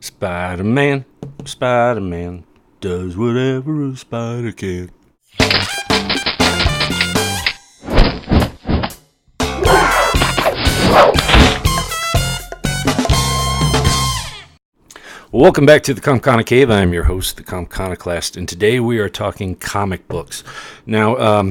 Spider-Man, Spider-Man does whatever a spider can. Welcome back to the Comconocave. I am your host, the Comconoclast, and today we are talking comic books. Now,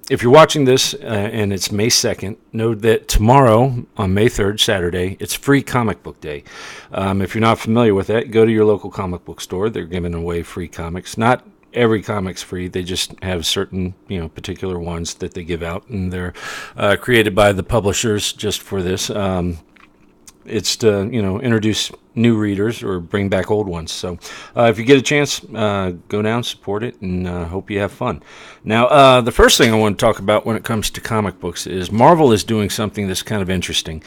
if you're watching this and it's May 2nd, know that tomorrow, on May 3rd, Saturday, it's Free Comic Book Day. If you're not familiar with that, go to your local comic book store. They're giving away free comics. Not every comic's free. They just have certain, particular ones that they give out, and they're created by the publishers just for this. It's to, introduce new readers or bring back old ones. So if you get a chance, go down, support it, and hope you have fun. Now, the first thing I want to talk about when it comes to comic books is Marvel is doing something that's kind of interesting.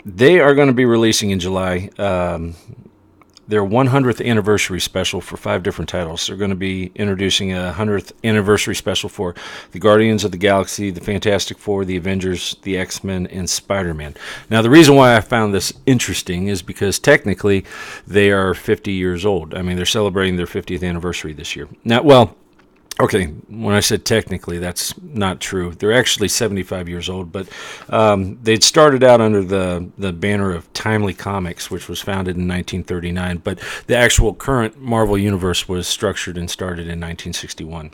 They are going to be releasing in July their 100th anniversary special for 5 different titles. They're going to be introducing a 100th anniversary special for the Guardians of the Galaxy, the Fantastic Four, the Avengers, the X-Men, and Spider-Man. Now, the reason why I found this interesting is because technically they are 50 years old. I mean, they're celebrating their 50th anniversary this year. Now, okay, when I said technically, that's not true. They're actually 75 years old, but they'd started out under the banner of Timely Comics, which was founded in 1939, but the actual current Marvel Universe was structured and started in 1961.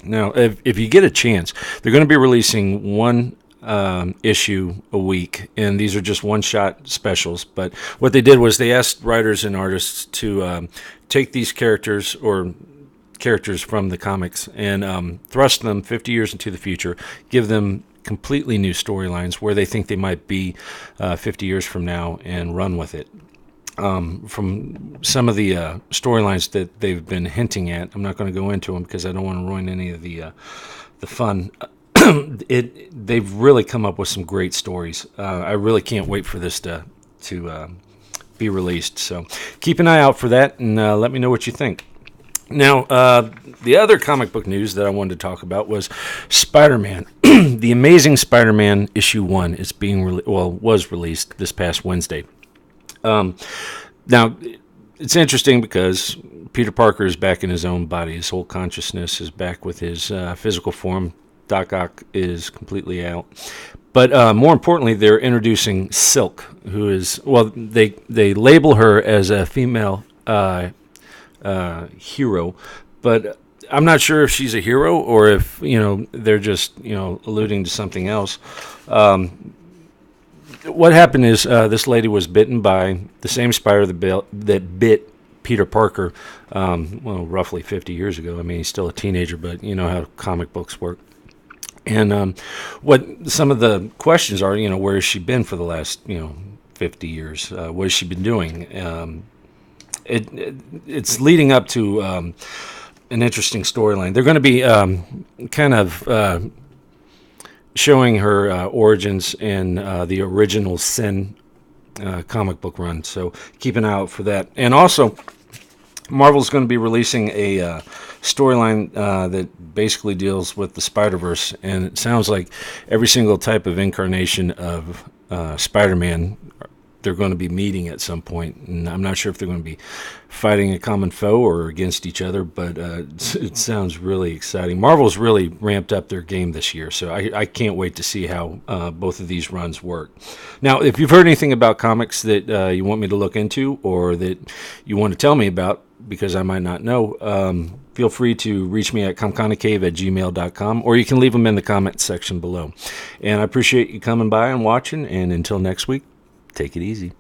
Now, if you get a chance, they're going to be releasing one issue a week, and these are just one-shot specials, but what they did was they asked writers and artists to take these characters from the comics and thrust them 50 years into the future, give them completely new storylines where they think they might be 50 years from now, and run with it. From some of the storylines that they've been hinting at, I'm not going to go into them because I don't want to ruin any of the fun. They've really come up with some great stories. I really can't wait for this to be released. So keep an eye out for that, and let me know what you think. Now, the other comic book news that I wanted to talk about was Spider-Man. The Amazing Spider-Man issue 1 is was released this past Wednesday. Now, it's interesting because Peter Parker is back in his own body. His whole consciousness is back with his physical form. Doc Ock is completely out. But more importantly, they're introducing Silk, who is, they label her as a female hero, but I'm not sure if she's a hero or if they're just alluding to something else. What happened is this lady was bitten by the same spider that bit Peter Parker roughly 50 years ago. I mean, he's still a teenager, but you know how comic books work. And what some of the questions are, where has she been for the last 50 years? What has she been doing? It's leading up to an interesting storyline. They're going to be kind of showing her origins in the original Sin comic book run. So keep an eye out for that. And also, Marvel's going to be releasing a storyline that basically deals with the Spider-Verse. And it sounds like every single type of incarnation of Spider-Man they're going to be meeting at some point, and I'm not sure if they're going to be fighting a common foe or against each other, but it sounds really exciting. Marvel's really ramped up their game this year, so I can't wait to see how both of these runs work. Now, if you've heard anything about comics that you want me to look into or that you want to tell me about, because I might not know, feel free to reach me at comconocave@gmail.com, or you can leave them in the comment section below. And I appreciate you coming by and watching, and until next week, take it easy.